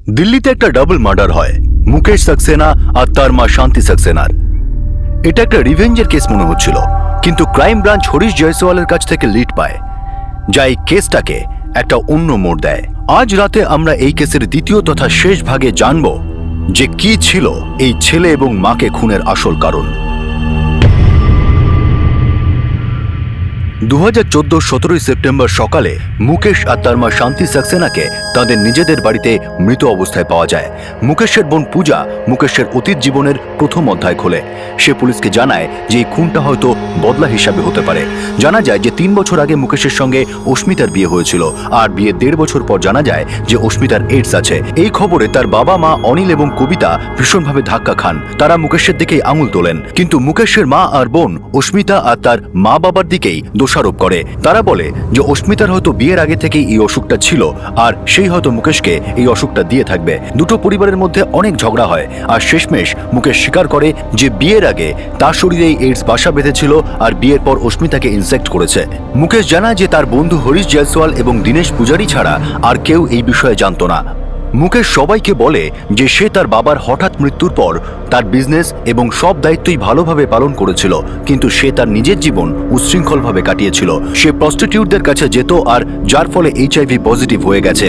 দিল্লিতে একটা double murder হয় মুকেশ সাক্সেনা আর তার মা শান্তি সাক্সেনার। এটা একটা রিভেঞ্জের কেস মনে হচ্ছিল, কিন্তু ক্রাইম ব্রাঞ্চ হরিশ জয়সওয়ালের কাছ থেকে লিড পায়, যা এই কেসটাকে একটা অন্য মোড় দেয়। আজ রাতে আমরা এই কেসের দ্বিতীয় তথা শেষ ভাগে জানব যে কি ছিল এই ছেলে এবং মাকে খুনের আসল কারণ। 2014 17 সেপ্টেম্বর সকালে মুকেশ আর তার মা শান্তি সাক্সেনাকে তাদের নিজেদের বাড়িতে মৃত অবস্থায় পাওয়া যায়। মুকেশের বোন পূজা মুকেশের অতীত জীবনের প্রথম অধ্যায় খোলে। সে পুলিশকে জানায় যে এই খুনটা হয়তো বদলা হিসাবে হতে পারে। জানা যায় যে 3 বছর আগে মুকেশের সঙ্গে অস্মিতার বিয়ে হয়েছিল, আর বিয়ের 1.5 বছর পর জানা যায় যে অস্মিতার এইডস আছে। এই খবরে তার বাবা মা অনিল এবং কবিতা ভীষণভাবে ধাক্কা খান। তারা মুকেশের দিকেই আঙুল তোলেন, কিন্তু মুকেশের মা আর বোন অস্মিতা আর তার মা বাবার দিকেই দোষারোপ করে। তারা বলে যে অস্মিতার হয়তো বিয়ের আগে থেকেই এই অসুখটা ছিল, আর সেই হয়তো মুকেশকে এই অসুখটা দিয়ে থাকবে। দুটো পরিবারের মধ্যে অনেক ঝগড়া হয়, আর শেষমেশ মুকেশ স্বীকার করে যে বিয়ের আগে তার শরীরেই এইডস বাসা বেঁধেছিল, আর বিয়ের পর অস্মিতাকে ইনসেক্ট করেছে। মুকেশ জানায় যে তার বন্ধু হরিশ জয়সওয়াল এবং দীনেশ পূজারি ছাড়া আর কেউ এই বিষয়ে জানত না। মুকেশ সবাইকে বলে যে সে তার বাবার হঠাৎ মৃত্যুর পর তার বিজনেস এবং সব দায়িত্বই ভালোভাবে পালন করেছিল, কিন্তু সে তার নিজের জীবন উচ্ছৃঙ্খলভাবে কাটিয়েছিল। সে প্রস্টিটিউটদের কাছে যেত, আর যার ফলে HIV পজিটিভ হয়ে গেছে।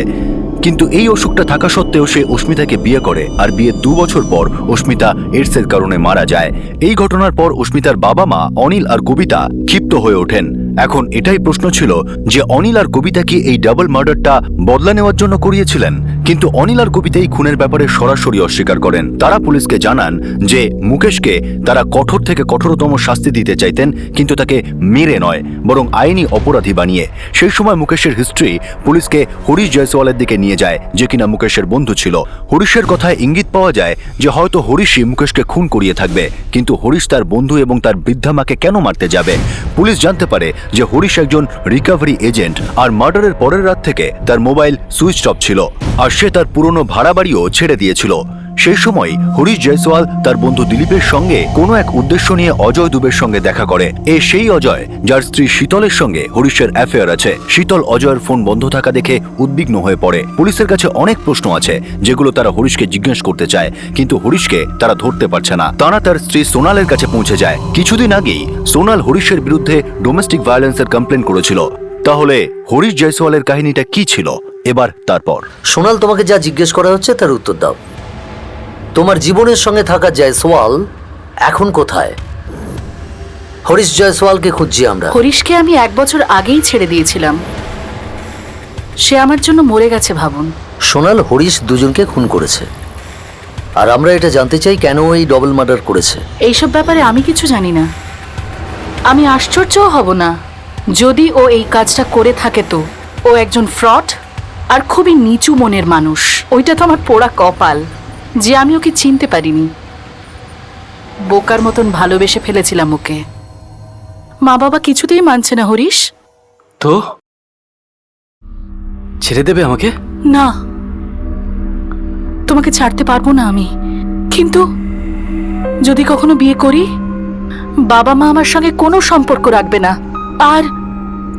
কিন্তু এই অসুখটা থাকা সত্ত্বেও সে অস্মিতাকে বিয়ে করে, আর বিয়ের 2 বছর পর অস্মিতা এইডসের কারণে মারা যায়। এই ঘটনার পর অস্মিতার বাবা মা অনিল আর কবিতা ক্ষিপ্ত হয়ে ওঠেন। এখন এটাই প্রশ্ন ছিল যে অনিল আর কবিতা কি এই ডাবল মার্ডারটা বদলা নেওয়ার জন্য করিয়েছিলেন? কিন্তু অনিল আর কবিতা এই খুনের ব্যাপারে সরাসরি অস্বীকার করেন। তারা পুলিশকে জানান যে মুকেশকে তারা কঠোর থেকে কঠোরতম শাস্তি দিতে চাইতেন, কিন্তু তাকে মেরে নয়, বরং আইনি অপরাধী বানিয়ে। সেই সময় মুকেশের হিস্ট্রি পুলিশকে হরিশ জয়সওয়ালের দিকে নিয়ে যায়, যে কিনা মুকেশের বন্ধু ছিল। হরিশের কথায় ইঙ্গিত পাওয়া যায় যে হয়তো হরিশই মুকেশকে খুন করিয়ে থাকবে, কিন্তু হরিশ তার বন্ধু এবং তার বৃদ্ধা মাকে কেন মারতে যাবে? পুলিশ জানতে পারে যে হরিশ একজন রিকভারি এজেন্ট, আর মার্ডারের পরের রাত থেকে তার মোবাইল সুইচ অফ ছিল, আর সে তার পুরনো ভাড়া বাড়িও ছেড়ে দিয়েছিল। সেই সময় হরিশ জয়সওয়াল তার বন্ধু দিলীপের সঙ্গে কোনো এক উদ্দেশ্য নিয়ে অজয় দুবের সঙ্গে দেখা করে। সেই অজয় যার স্ত্রী শীতলের সঙ্গে হরিশের অ্যাফেয়ার আছে। শীতল অজয়ের ফোন বন্ধ থাকা দেখে উদ্বিগ্ন হয়ে পড়ে। পুলিশের কাছে অনেক প্রশ্ন আছে যেগুলো তারা হরিশকে জিজ্ঞেস করতে চায়, কিন্তু হরিশকে তারা ধরতে পারছে না। তারা তার স্ত্রী সোনালের কাছে পৌঁছে যায়। কিছুদিন আগেই সোনাল হরিশের বিরুদ্ধে ডোমেস্টিক ভায়োলেন্সের কমপ্লেন করেছিল। তাহলে হরিশ জয়সওয়ালের কাহিনীটা কি ছিল? এবার তারপর সোনাল, তোমাকে যা জিজ্ঞেস করা হচ্ছে তার উত্তর দাও। তোমার জীবনের সঙ্গে থাকা জয়সওয়াল এখন কোথায়? হরিশ জয়সওয়ালকে খুঁজছি আমরা। হরিশকে আমি 1 বছর আগেই ছেড়ে দিয়েছিলাম। সে আমার জন্য মরে গেছে ভাবুন। সোনাল, হরিশ দুজনকে খুন করেছে, আর আমরা এটা জানতে চাই কেন এই ডবল মার্ডার করেছে। এইসব ব্যাপারে আমি কিছু জানি না। আমি আশ্চর্যও হব না যদি ও এই কাজটা করে থাকে। তো ও একজন ফ্রড আর খুবই নিচু মনের মানুষ। ওইটা তো আমার পোড়া কপাল যে আমি ওকে চিনতে পারিনি। বোকার মতন ভালোবেসে ফেলেছিলাম ওকে। মা বাবা কিছুতেই মানছে না হরিশ। তো ছেড়ে দেবে আমাকে? না, তোমাকে ছাড়তে পারবো না আমি। কিন্তু যদি কখনো বিয়ে করি, বাবা মা আমার সঙ্গে কোনো সম্পর্ক রাখবে না, আর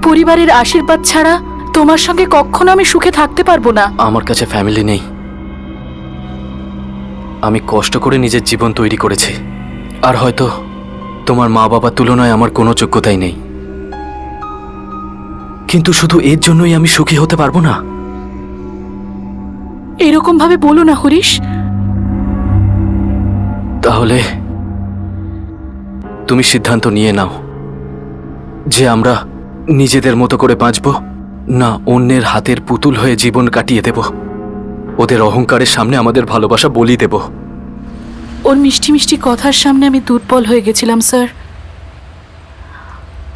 পরিবারের আশীর্বাদ ছাড়া তোমার সঙ্গে কখনো আমি সুখে থাকতে পারবো না। আমার কাছে ফ্যামিলি নেই। আমি কষ্ট করে নিজের জীবন তৈরি করেছি, আর হয়তো তোমার মা বাবার তুলনায় আমার কোনো যোগ্যতাই নেই, কিন্তু শুধু এর জন্যই আমি সুখী হতে পারবো না। এরকম ভাবে বলো না হরিশ। তাহলে তুমি সিদ্ধান্ত নিয়ে নাও যে আমরা নিজেদের মতো করে বাঁচবো, না অন্যের হাতের পুতুল হয়ে জীবন কাটিয়ে দেব। ওদের অহংকারের সামনে আমাদের ভালোবাসা বলি দেব। ওর মিষ্টি মিষ্টি কথার সামনে আমি দুর্বল হয়ে গেছিলাম স্যার,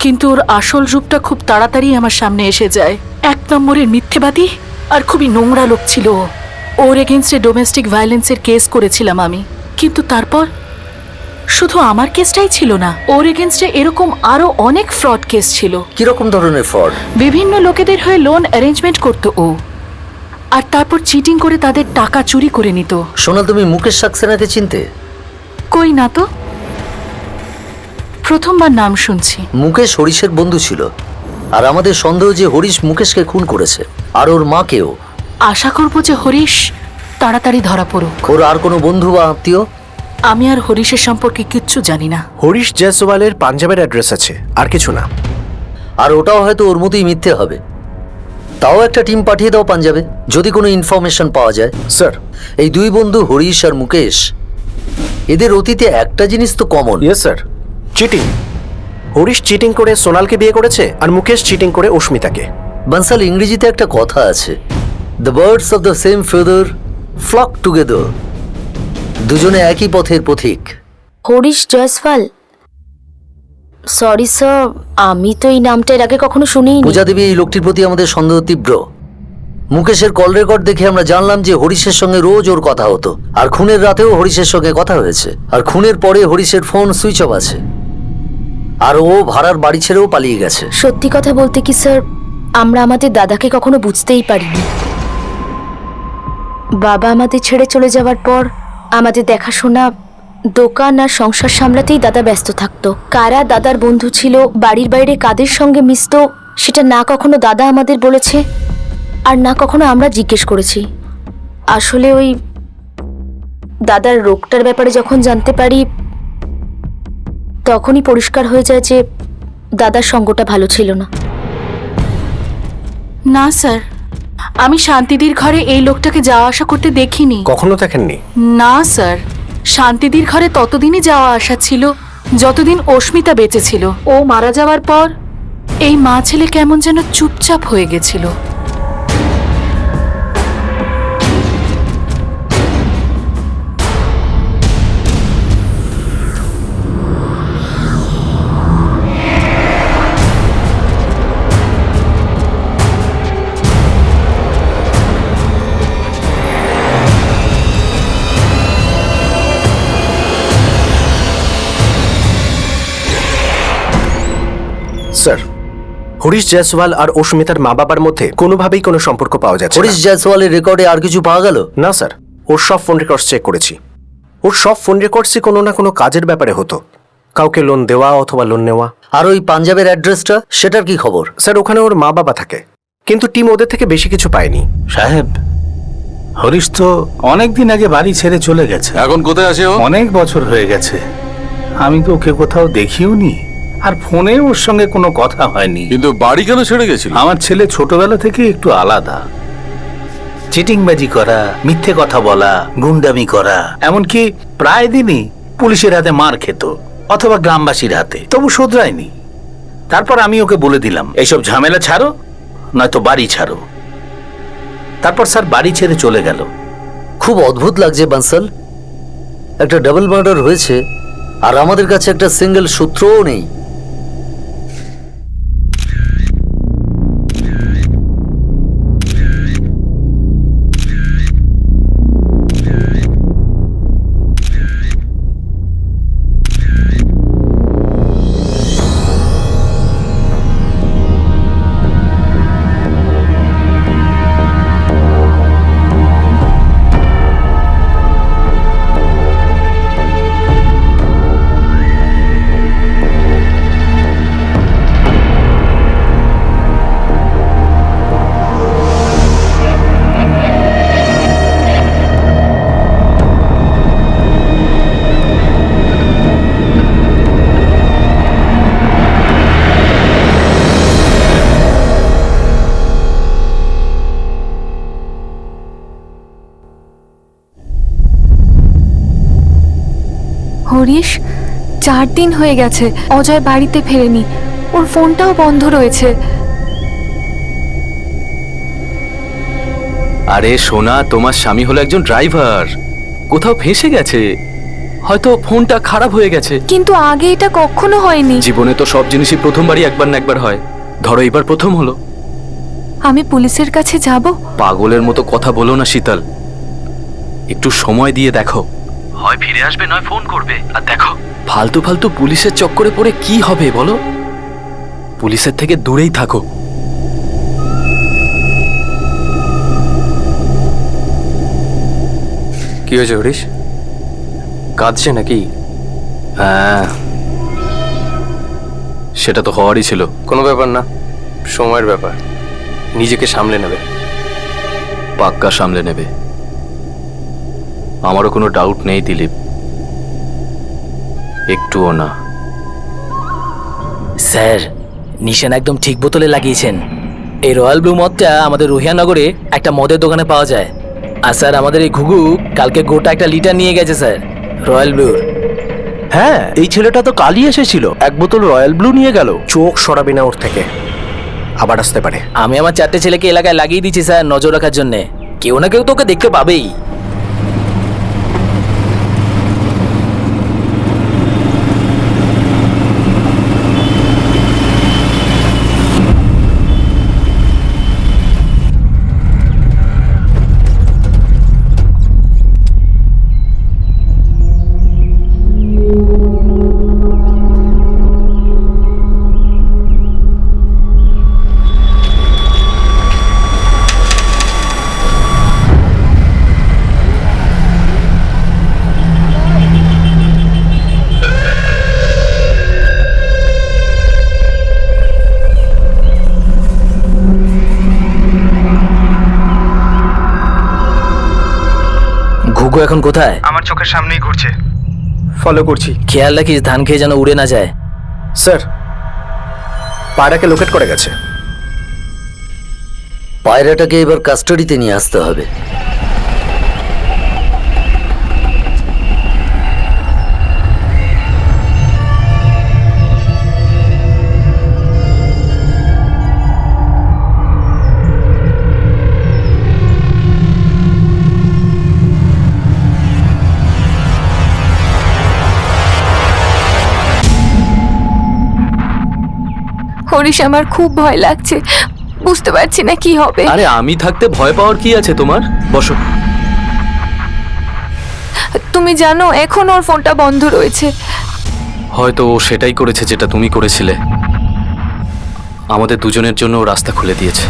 কিন্তু ওর আসল রূপটা খুব তাড়াতাড়ি আমার সামনে এসে যায়। 1 নম্বরের মিথ্যেবাদী আর খুবই নোংরা লোক ছিল ও। ওর এগেনস্টে ডোমেস্টিক ভায়োলেন্সের কেস করেছিলাম আমি, কিন্তু তারপর শুধু আমার কেসটাই ছিল না, ওর এগেনস্টে এরকম আরো অনেক ফ্রড কেস ছিল। কিরকম ধরনের ফ্রড? বিভিন্ন লোকেদের হয়ে লোন অ্যারেঞ্জমেন্ট করতো ও, আর তারপর চিটিং করে তাদের টাকা চুরি করে নিত। সোনাল, তুমি মুকেশ সাক্সেনাকে চিনতে? কই না তো, প্রথমবার নাম শুনছি। মুকেশ হরিশের বন্ধু ছিল, আর আমাদের সন্দেহ যে হরিশ মুকেশকে খুন করেছে, আর ওর মাকেও। আশা করব যে হরিশ তাড়াতাড়ি ধরা পড়ুক। ওর আর কোনো বন্ধু বা আত্মীয়? আমি আর হরিশের সম্পর্কে কিচ্ছু জানি না। হরিশ জয়সওয়ালের পাঞ্জাবের অ্যাড্রেস আছে, আর কিছু না। আর ওটাও হয়তো ওর মতোই মিথ্যে হবে। তাও একটা টিম পাঠিয়ে দাও পাঞ্জাবে, যদি কোনো ইনফরমেশন পাওয়া যায়। স্যার। এই দুই বন্ধু হরিশ আর মুকেশ, এদের অতীতে একটা জিনিস তো common. Yes sir, cheating. Harish cheating করে সোনালকে বিয়ে করেছে, আর মুকেশ চিটিং করে অস্মিতাকে। বানসাল, ইংরেজিতে একটা কথা আছে, the birds of the same feather flock together. দুজনে একই পথের পথিক। হরিশ জয়সওয়াল? সরি স্যার, আমি তো এই নামটা এর আগে কখনো শুনিনি। পূজা দেবী, এই লোকটির প্রতি আমাদের সন্দেহ তীব্র। মুকেশের কল রেকর্ড দেখে আমরা জানলাম যে হরিশের সঙ্গে রোজ ওর কথা হতো, আর খুনের রাতেও হরিশের সঙ্গে কথা হয়েছে। আর খুনের পরে হরিশের ফোন সুইচ অফ আছে, আর ও ভাড়ার বাড়ি ছেড়েও পালিয়ে গেছে। সত্যি কথা বলতে কি স্যার, আমরা আমাদের দাদাকে কখনো বুঝতেই পারিনি। বাবা আমাদের ছেড়ে চলে যাওয়ার পর আমাদের দেখাশোনা, দোকান আর সংসার সামলাতেই দাদা ব্যস্ত থাকতো। কারা দাদার বন্ধু ছিল, বাড়ির বাইরে কাদের সঙ্গে মিশত, সেটা না কখনো দাদা আমাদের বলেছে, আর না কখনো আমরা জিজ্ঞেস করেছি। আসলে ওই দাদার রোগটার ব্যাপারে যখন জানতে পারি, তখনই পরিষ্কার হয়ে যায় যে দাদার সঙ্গটা ভালো ছিল না। না স্যার, আমি শান্তিদির ঘরে এই লোকটাকে যাওয়া আসা করতে দেখিনি। কখনো দেখেননি? না স্যার, শান্তিদির ঘরে ততদিনই যাওয়া আসা ছিল যতদিন অস্মিতা বেঁচে ছিল। ও মারা যাওয়ার পর এই মা ছেলে কেমন যেন চুপচাপ হয়ে গেছিল। স্যার, হরিশ জয়সওয়াল আর অস্মিতার মা বাবার মধ্যে কোনোভাবেই কোনো সম্পর্ক পাওয়া যাচ্ছে না। হরিশ জয়সওয়ালের রেকর্ডে আর কিছু পাওয়া গেল? না স্যার, ওর সব ফোন রেকর্ডস চেক করেছি। ওর সব ফোন রেকর্ডসই কোনো না কোনো কাজের ব্যাপারে হতো, কাউকে লোন দেওয়া অথবা লোন নেওয়া। আর ওই পাঞ্জাবের অ্যাড্রেসটা, সেটার কি খবর? স্যার, ওখানে ওর মা বাবা থাকে, কিন্তু টিম ওদের থেকে বেশি কিছু পায়নি। সাহেব, হরিশ তো অনেক দিন আগে বাড়ি ছেড়ে চলে গেছে। এখন কোথায় আছে ও? অনেক বছর হয়ে গেছে, আমি তো ওকে কোথাও দেখিও নি, আর ফোনে ওর সঙ্গে কোনো কথা হয়নি। কিন্তু বাড়ি কেন ছেড়ে গেছিল? আমার ছেলে ছোটবেলা থেকে একটু আলাদা। চিটিংবাজি করা, মিথ্যে কথা বলা, গুন্ডামি করা, এমনকি প্রায় দিনই পুলিশের হাতে মার খেত অথবা গ্রামবাসীর হাতে, তবু শোধরায়নি। তারপর আমি ওকে বলে দিলাম, এইসব ঝামেলা ছাড়ো, নয়তো বাড়ি ছাড়ো। তারপর স্যার বাড়ি ছেড়ে চলে গেল। খুব অদ্ভুত লাগছে বানসাল, একটা ডাবল মার্ডার হয়েছে আর আমাদের কাছে একটা সিঙ্গেল সূত্রও নেই। হরিশ 4 দিন হয়ে গেছে অজয় বাড়িতে ফেরেনি, ওর ফোনটাও বন্ধ রয়েছে। আরে সোনা, তোমার স্বামী হলো একজন ড্রাইভার, কোথাও ফেঁসে গেছে, হয়তো ফোনটা খারাপ হয়ে গেছে। কিন্তু আগে এটা কখনো হয়নি। জীবনে তো সব জিনিসই প্রথমবারই একবার না একবার হয়, ধরো এবার প্রথম হলো। আমি পুলিশের কাছে যাব? পাগলের মতো কথা বলো না শীতল, একটু সময় দিয়ে দেখো, হয় ফিরে আসবে নয় ফোন করবে। আর দেখো, ফালতু ফালতু পুলিশের চক্করে পড়ে কি হবে বলো? পুলিশের থেকে দূরেই থাকো। কি হয়েছে হরিশ? কাঁদছে নাকি? হ্যাঁ, সেটা তো হওয়ারই ছিল। কোনো ব্যাপার না, সময়ের ব্যাপার, নিজেকে সামলে নেবে। পাক্কা সামলে নেবে। আমারও কোনো ডাউট নেই দিলীপ, একটুও না। স্যার, নিশান একদম ঠিক বোতলে লাগিয়েছেন। এই রয়্যাল ব্লু মদটা আমাদের রুহিয়ানগরে একটা মদের দোকানে পাওয়া যায়। আর স্যার, আমাদের এই ঘুঘু কালকে গোটা একটা লিটার নিয়ে গেছে স্যার, রয়্যাল ব্লুর। হ্যাঁ, এই ছেলেটা তো কালই এসেছিল, এক বোতল রয়্যাল ব্লু নিয়ে গেল। চোখ সরাবি না ওর থেকে, আবার আসতে পারে। আমি আমার 4টে ছেলেকে এলাকায় লাগিয়ে দিচ্ছি স্যার, নজর রাখার জন্য। কেউ না কেউ তোকে দেখতে পাবেই। ঘুঘু এখন কোথায়? আমার চোখের সামনেই ঘুরছে, ফলো করছি। খেয়াল রাখিস ধান খেয়ে যেন উড়ে না যায়। স্যার, পায়রাকে লোকেট করে গেছে। পায়রাটাকে এবার কাস্টাডিতে নিয়ে আসতে হবে। হরিশ, আমার খুব ভয় লাগছে, বুঝতে পারছি না কি হবে। আরে আমি থাকতে ভয় পাওয়ার কি আছে তোমার? বসো। তুমি জানো এখন ওর ফোনটা বন্ধ রয়েছে। হয়তো ও সেটাই করেছে যেটা তুমি করেছিলে, আমাদের দুজনের জন্য ও রাস্তা খুলে দিয়েছে।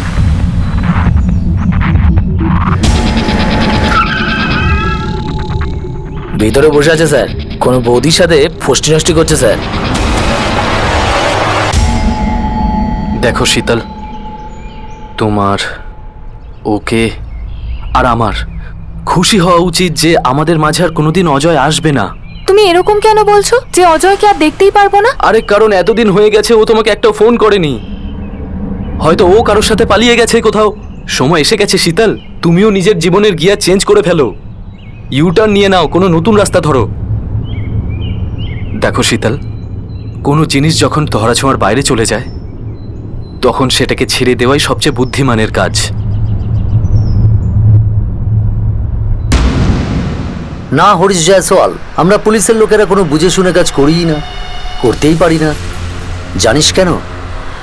ভিতরে বসে আছে স্যার, কোনো বৌদির সাথে ফষ্টি নষ্টি করছে স্যার। দেখো শীতল, তোমার, ওকে আর আমার খুশি হওয়া উচিত যে আমাদের মাঝে আর কোনোদিন অজয় আসবে না। তুমি এরকম কেন বলছো যে অজয়কে আর দেখতেই পারবো না? আরে কারণ এতদিন হয়ে গেছে ও তোমাকে একটা ফোন করেনি। হয়তো ও কারোর সাথে পালিয়ে গেছে কোথাও। সময় এসে গেছে শীতল, তুমিও নিজের জীবনের গিয়ার চেঞ্জ করে ফেলো, ইউটার্ন নিয়ে নাও, কোনো নতুন রাস্তা ধরো। দেখো শীতল, কোনো জিনিস যখন ধরাছোঁয়ার বাইরে চলে যায় তখন সেটাকে ছেড়ে দেওয়াই সবচেয়ে বুদ্ধিমানের কাজ। না হরিশ জয়সওয়াল, আমরা পুলিশের লোকেরা কোনো বুঝে শুনে কাজ করিই না, করতেই পারি না। জানিস কেন?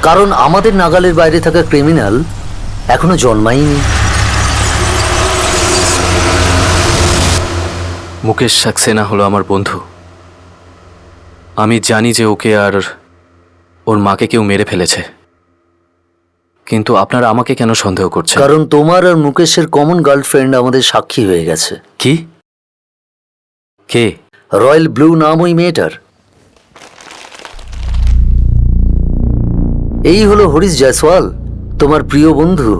কারণ আমাদের নাগালের বাইরে থাকা ক্রিমিনাল এখনো জন্মায়নি। মুকেশ সাক্সেনা হলো আমার বন্ধু। আমি জানি যে ওকে আর ওর মাকে কেউ মেরে ফেলেছে, কিন্তু আপনারা আমাকে কেন সন্দেহ করছেন? কারণ তোমার আর মুকেশের কমন গার্লফ্রেন্ড আমাদের সাক্ষী হয়ে গেছে। কি? কে? রয়্যাল ব্লু নাম ওই মেয়েটার। এই হলো হরিশ জয়সওয়াল, তোমার প্রিয় বন্ধু।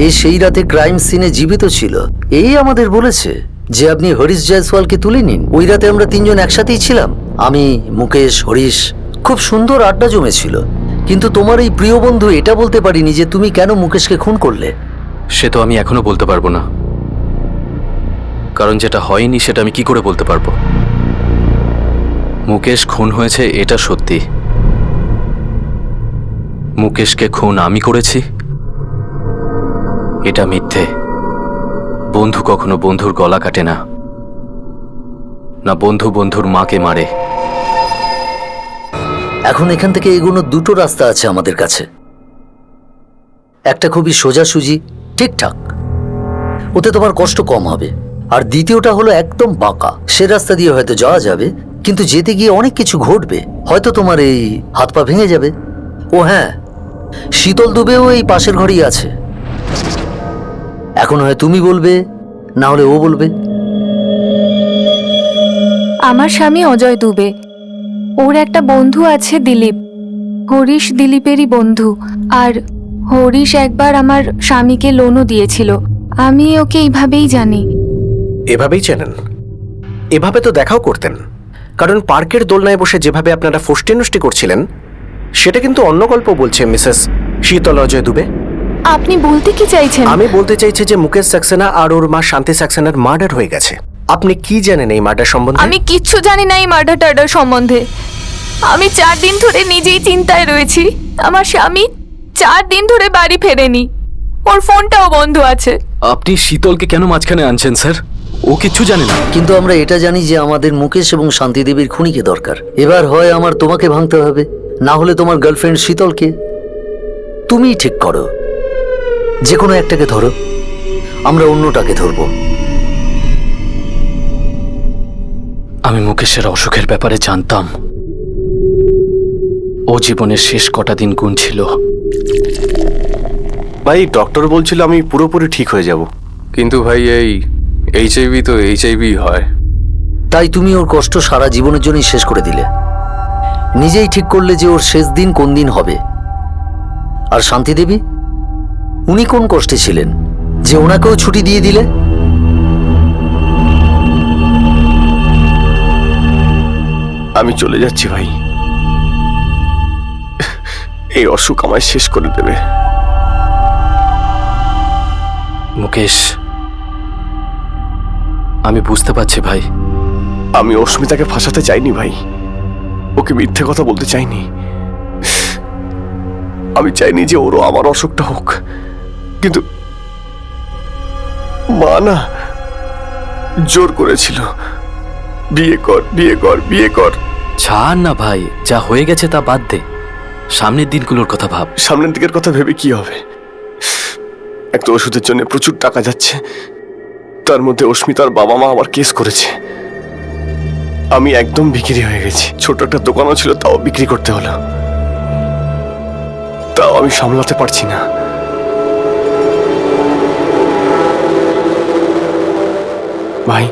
এ সেই রাতে ক্রাইম সিনে জীবিত ছিল। এই আমাদের বলেছে যে আপনি হরিশ জয়সওয়ালকে তুলে নিন। ওই রাতে আমরা তিনজন একসাথেই ছিলাম, আমি, মুকেশ, হরিশ। খুব সুন্দর আড্ডা জমেছিল, কিন্তু তোমার এই প্রিয় বন্ধু এটা বলতে পারিনি যে তুমি কেন মুকেশকে খুন করলে। সে তো আমি এখনো বলতে পারবো না, কারণ যেটা হয়নি সেটা আমি কি করে বলতে পারবো। মুকেশ খুন হয়েছে এটা সত্যি, মুকেশকে খুন আমি করেছি এটা মিথ্যে। বন্ধু কখনো বন্ধুর গলা কাটে না, না বন্ধু বন্ধুর মাকে মারে। এখন এখান থেকে এগোনোর দুটো রাস্তা আছে আমাদের কাছে। একটা খুবই সোজাসুজি, ঠিকঠাক, ওতে তোমার কষ্ট কম হবে। আর দ্বিতীয়টা হলো একদম বাঁকা। সে রাস্তা দিয়ে হয়তো যাওয়া যাবে, কিন্তু যেতে গিয়ে অনেক কিছু ঘটবে। হয়তো তোমার এই হাত পা ভেঙে যাবে। ও হ্যাঁ, শীতল দুবেও এই পাশের ঘরেই আছে। এখন হয় তুমি বলবে, না হলে ও বলবে। আমার স্বামী অজয় দুবে, ওর একটা বন্ধু আছে দিলীপ। হরিশ দিলীপেরই বন্ধু। আর হরিশ একবার আমার স্বামীকে লোনও দিয়েছিল। আমি ওকে এইভাবেই জানি। এভাবেই চেনেন? এভাবে তো দেখাও করতেন, কারণ পার্কের দোলনায় বসে যেভাবে আপনারা ফষ্টি নষ্টি করছিলেন সেটা কিন্তু অন্য গল্প বলছে মিসেস শীতল অজয় দুবে। আপনি বলতে কি চাইছেন? আমি বলতে চাইছি যে মুকেশ সাক্সেনা আর ওর মা শান্তি সাক্সেনার মার্ডার হয়ে গেছে। আপনি কি জানেন এই মার্ডার সম্বন্ধে? আমি কিচ্ছু জানি না এই মার্ডার টার্ডার সম্বন্ধে। আমি 4 দিন ধরে নিজেই চিন্তায় রয়েছি। আমার স্বামী 4 দিন ধরে বাড়ি ফেরেনি, ওর ফোনটাও বন্ধ আছে। আপনি শীতলকে কেন মাঝখানে আনছেন স্যার? ও কিচ্ছু জানে না। কিন্তু আমরা এটা জানি যে আমাদের মুকেশ এবং শান্তি দেবীর খুনিকে দরকার। এবার হয় আমার তোমাকে ভাঙতে হবে, না হলে তোমার গার্লফ্রেন্ড শীতলকে। তুমিই ঠিক করো, যে কোনো একটাকে ধরো, আমরা অন্যটাকে ধরবো। আমি মুকেশের অসুখের ব্যাপারে জানতাম। ও জীবনের শেষ কটা দিন গুনছিল। ভাই ডক্টর বলছিল আমি পুরোপুরি ঠিক হয়ে যাব, কিন্তু ভাই এই এইচআইভি তো এইচআইভি হয়। তাই তুমি ওর কষ্ট সারা জীবনের জন্যই শেষ করে দিলে। নিজেই ঠিক করলে যে ওর শেষ দিন কোন দিন হবে। আর শান্তি দেবী, উনি কোন কষ্টে ছিলেন যে ওনাকেও ছুটি দিয়ে দিলে? আমি চলে যাচ্ছি ভাই, এই অসুখ আমায় শেষ করে দেবে। মুকেশ, আমি বুঝতে পারছি ভাই। আমি অস্মিতাকে ফাঁসাতে চাইনি ভাই, ওকে মিথ্যে কথা বলতে চাইনি। আমি চাইনি যে ওরও আমার অসুখটা হোক, কিন্তু মা না জোর করেছিল, বিয়ে কর বিয়ে কর বিয়ে কর। ছাড় না ভাই, যা হয়ে গেছে তা বাদ দে, সামনের দিনগুলোর কথা ভাব। সামনের দিকের কথা ভেবে কি হবে? একটা ওষুধের জন্য প্রচুর টাকা যাচ্ছে, তার মধ্যে অস্মিতার বাবা মা আবার কেস করেছে। আমি একদম বিক্রি হয়ে গেছি। ছোট একটা দোকানও ছিল, তাও বিক্রি করতে হলো। তাও আমি সামলাতে পারছি না। ভাই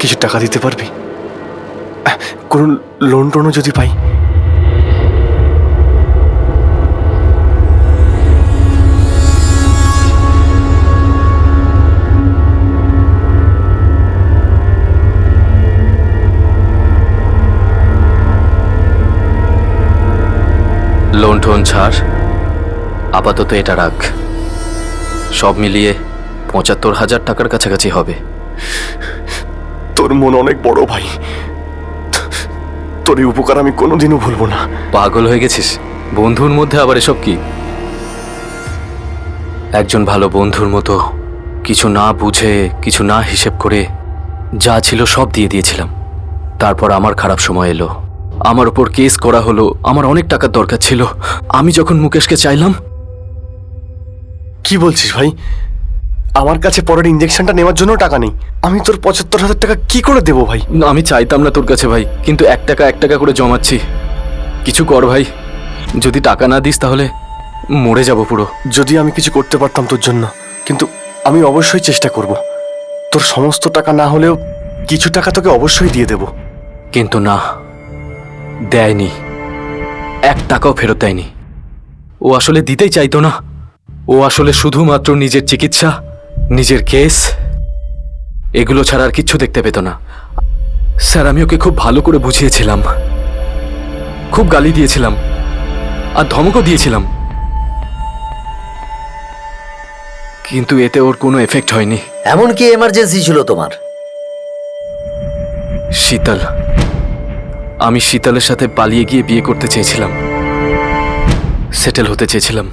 কিছু টাকা দিতে পারবি? কোন লোন টোনও যদি পাই। লোন টোন ছাড়, আপাতত এটা রাখ। সব মিলিয়ে ৭৫,০০০ টাকার কাছাকাছি হবে। তোর মন অনেক বড় ভাই, তোর এই উপকার আমি কোনোদিনও ভুলবো না। পাগল হয়ে গেছিস? বন্ধুর মধ্যে আবার এসব কি? একজন ভালো বন্ধুর মতো কিছু না বুঝে, কিছু না হিসেব করে যা ছিল সব দিয়ে দিয়েছিলাম। তারপর আমার খারাপ সময় এলো, আমার উপর কেস করা হলো, আমার অনেক টাকার দরকার ছিল। আমি যখন মুকেশকে চাইলাম। কি বলছিস ভাই? আমার কাছে পরের ইঞ্জেকশনটা নেওয়ার জন্য টাকা নেই। আমি তোর ৭৫,০০০ টাকা কি করে দেবো ভাই? না, আমি চাইতাম না তোর কাছে ভাই, কিন্তু ১ টাকা ১ টাকা করে জমাচ্ছি। কিছু কর ভাই, যদি টাকা না দিস তাহলে মরে যাব পুরো। যদি আমি কিছু করতে পারতাম তোর জন্য, কিন্তু আমি অবশ্যই চেষ্টা করব। তোর সমস্ত টাকা না হলেও কিছু টাকা তোকে অবশ্যই দিয়ে দেব। কিন্তু না, দেয়নি, ১ টাকাও ফেরত দেয়নি। ও আসলে দিতেই চাইতো না। ও আসলে শুধুমাত্র নিজের চিকিৎসা, নিজের কেস, এগুলো ছাড়া আর কিচ্ছু দেখতে পেত না। স্যার, আমি ওকে খুব ভালো করে বুঝিয়েছিলাম, খুব গালি দিয়েছিলাম আর ধমকও দিয়েছিলাম, কিন্তু এতে ওর কোনো এফেক্ট হয়নি। এমন কি এমার্জেন্সি ছিল তোমার? শীতল, আমি শীতলের সাথে পালিয়ে গিয়ে বিয়ে করতে চেয়েছিলাম, সেটেল হতে চেয়েছিলাম।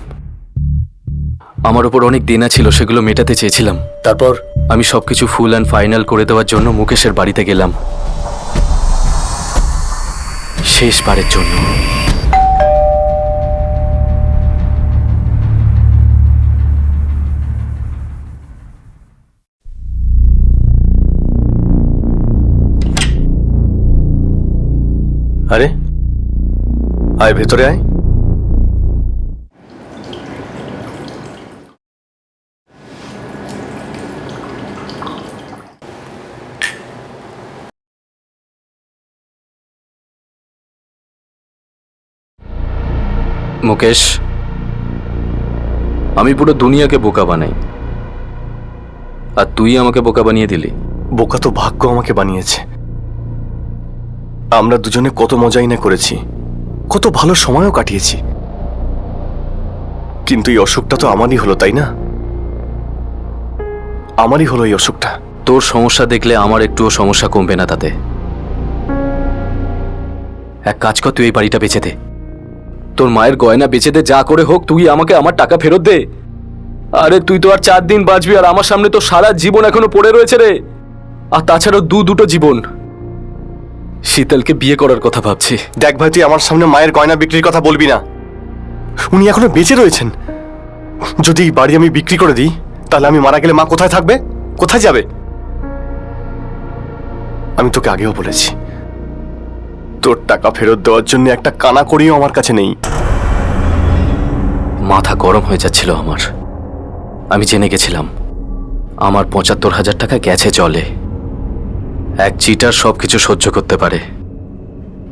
আমার উপর অনেক দেনা ছিল, সেগুলো মেটাতে চেয়েছিলাম। তারপর আমি সবকিছু ফুল অ্যান্ড ফাইনাল করে দেওয়ার জন্য মুকেশের বাড়িতে গেলাম, শেষবারের জন্য। আরে আয়, ভেতরে আয়। মুকেশ, আমি পুরো দুনিয়াকে বোকা বানাই, আর তুই আমাকে বোকা বানিয়ে দিলি। বোকা তো ভাগ্য আমাকে বানিয়েছে। আমরা দুজনে কত মজাই না করেছি, কত ভালো সময়ও কাটিয়েছি, কিন্তু এই অসুখটা তো আমারই হলো, তাই না? আমারই হলো এই অসুখটা। তোর সমস্যা দেখলে আমার একটুও সমস্যা কমবে না তাতে। এক কাজ কর, তুই এই বাড়িটা বেচে দে, তোর মায়ের গয়না বেচে দে, যা করে হোক তুই আমাকে আমার টাকা ফেরত দে। আরে তুই তো আর 4 দিন বাঁচবি, আর আমার সামনে তো সারা জীবন এখনো পড়ে রয়েছে রে। আর তাছাড়াও দুটো জীবন। শীতলকে বিয়ে করার কথা ভাবছি। দেখ ভাই, তুই আমার সামনে মায়ের গয়না বিক্রির কথা বলবি না। উনি এখনো বেঁচে রয়েছেন। যদি এই বাড়ি আমি বিক্রি করে দিই, তাহলে আমি মারা গেলে মা কোথায় থাকবে, কোথায় যাবে? আমি তোকে আগেও বলেছি, তোর টাকা ফেরত দেওয়ার জন্য একটা কানা করিও আমার কাছে নেই। মাথা গরম হয়ে যাচ্ছিল আমার। আমি জেনে গেছিলাম আমার 75,000 টাকা গেছে জলে। এক চিটার সবকিছু সহ্য করতে পারে,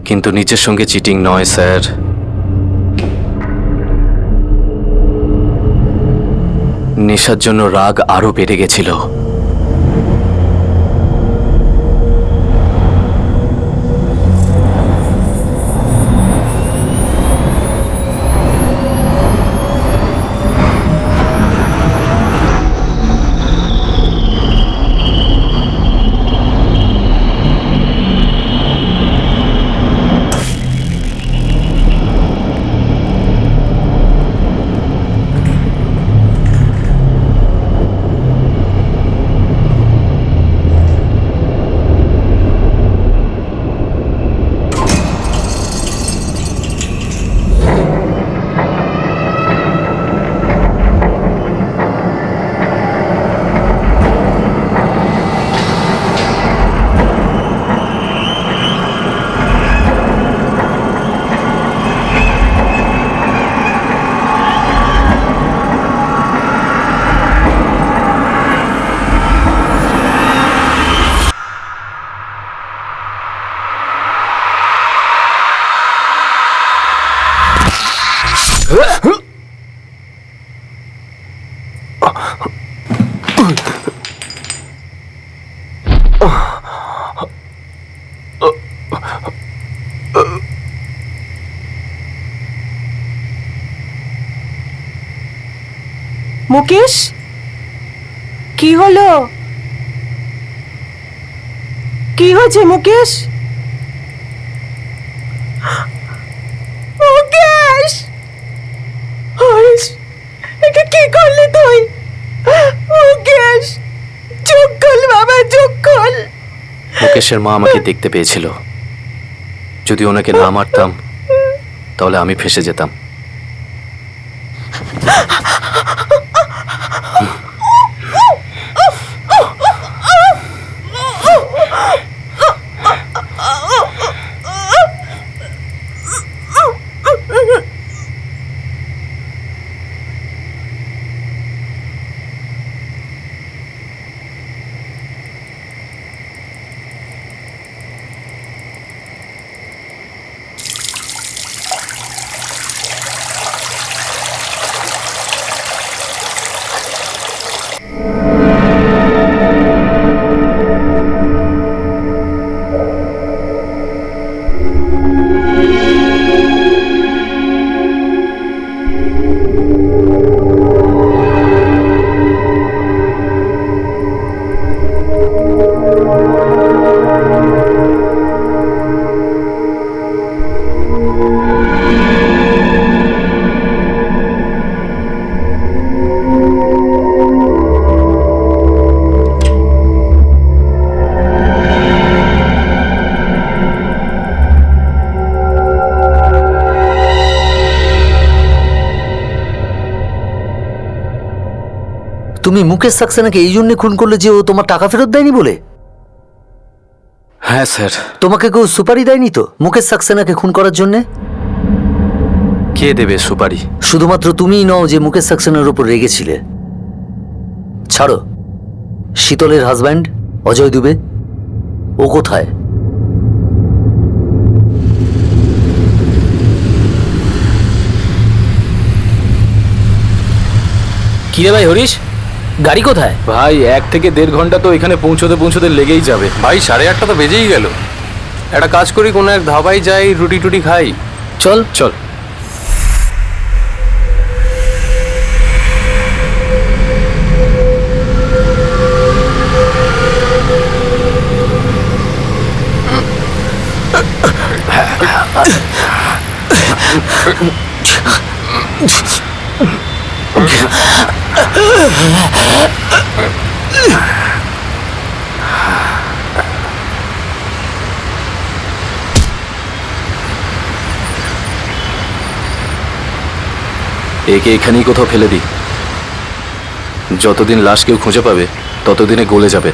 কিন্তু নিজের সঙ্গে চিটিং নয় স্যার। নেশার জন্য রাগ আরো বেড়ে গেছিল। মুকেশ, কি হলো? কি হয়েছে মুকেশ? মুকেশ, হরিশ, এটা কি করলি তুই? মুকেশ, চোখ খোল বাবা, চোখ খোল। মুকেশের মা আমাকে দেখতে পেয়েছিল। যদি ওনাকে না মারতাম তাহলে আমি ফেঁসে যেতাম। তুমি মুকেশ সাক্সেনাকে এই জন্য খুন করলে যে ও তোমার টাকা ফেরত দেয়নি বলে? হ্যাঁ স্যার। তোমাকে কেউ সুপারি দেয়নি তো মুকেশ সাক্সেনাকে খুন করার জন্য? কে দেবে সুপারি? শুধুমাত্র তুমিই নও যে মুকেশ সাক্সেনার উপর রেগেছিলে। ছাড়ো, শীতলের হাজব্যান্ড অজয় দুবে, ও কোথায়? কি রে ভাই হরিশ, গাড়ি কোথায়? ভাই 1 থেকে 1.5 ঘন্টা তো এখানে পৌঁছতে পৌঁছতে লেগেই যাবে। ভাই 8:30 তো বেজেই গেল। একটা কাজ করি, কোনো এক ধাবায় যাই, রুটি টুটি খাই। চল চল। একে এখানেই কোথাও ফেলে দিই। যতদিন লাশ কেউ খুঁজে পাবে ততদিনে গলে যাবে।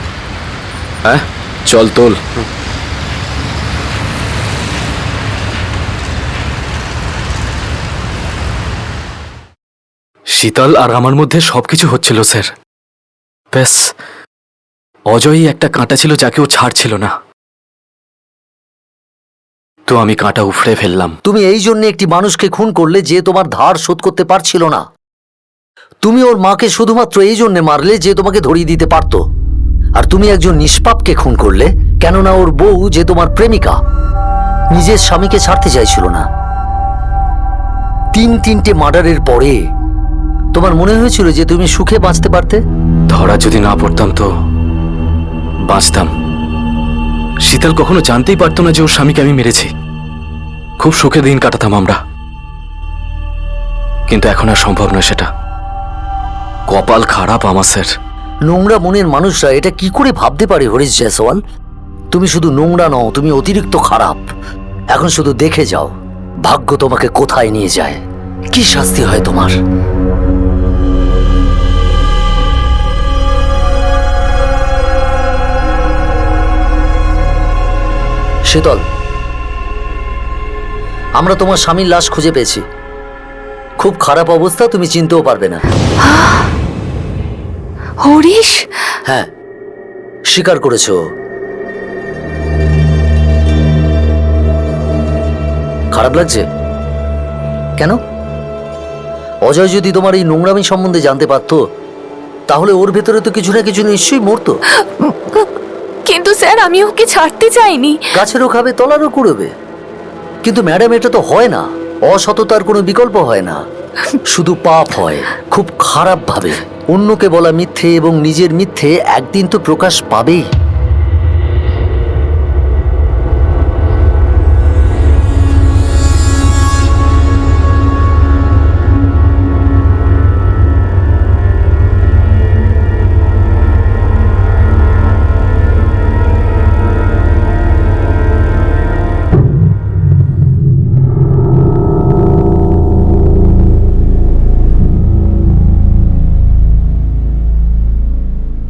হ্যাঁ, চল তোল। শীতল আর আমার মধ্যে সবকিছু হচ্ছিল স্যার। ব্যাস অজয়ই একটা কাঁটা ছিল যাকে ও ছাড়ছিল না, তো আমি কাঁটা উফড়ে ফেললাম। তুমি এই জন্য একটি মানুষকে খুন করলে যে তোমার ধার শোধ করতে পারছিল না। তুমি ওর মাকে শুধুমাত্র এই জন্য মারলে যে তোমাকে ধরিয়ে দিতে পারত। আর তুমি একজন নিষ্পাপকে খুন করলে কেননা ওর বউ, যে তোমার প্রেমিকা, নিজের স্বামীকে ছাড়তে চাইছিল না। 3টে মার্ডারের পরে তোমার মনে হয়েছিল যে তুমি সুখে বাঁচতে পারতে। ধরা যদি না পড়তাম তো বাঁচতাম। শীতল কখনো জানতেই পারতো না যে ওর স্বামীকে আমি মেরেছি। খুব সুখে দিন কাটাতাম আমরা, কিন্তু এখন আর সম্ভব নয় সেটা। কপাল খারাপ আমার স্যার। নোংরা মনের মানুষরা এটা কি করে ভাবতে পারে হরিশ জয়সওয়াল? তুমি শুধু নোংরা নও, তুমি অতিরিক্ত খারাপ। এখন শুধু দেখে যাও ভাগ্য তোমাকে কোথায় নিয়ে যায়, কি শাস্তি হয় তোমার। শীতল, আমরা তোমার স্বামীর লাশ খুঁজে পেয়েছি। খুব খারাপ অবস্থা, তুমি চিনতেও পারবে না। হরিশ, হ্যাঁ, স্বীকার করেছো। খারাপ লাগছে কেন? অজয় যদি তোমার এই নোংরামি সম্বন্ধে জানতে পারতো তাহলে ওর ভেতরে তো কিছু না কিছু নিশ্চয়ই মরতো। কিন্তু স্যার আমি ওকে ছাড়তে চাইনি। গাছেরও খাবে, তলারও কুড়বে। কিন্তু ম্যাডাম, এটা তো হয় না। অসততার কোনো বিকল্প হয় না, শুধু পাপ হয়, খুব খারাপ ভাবে। অন্যকে বলা মিথ্যে এবং নিজের মিথ্যে একদিন তো প্রকাশ পাবেই।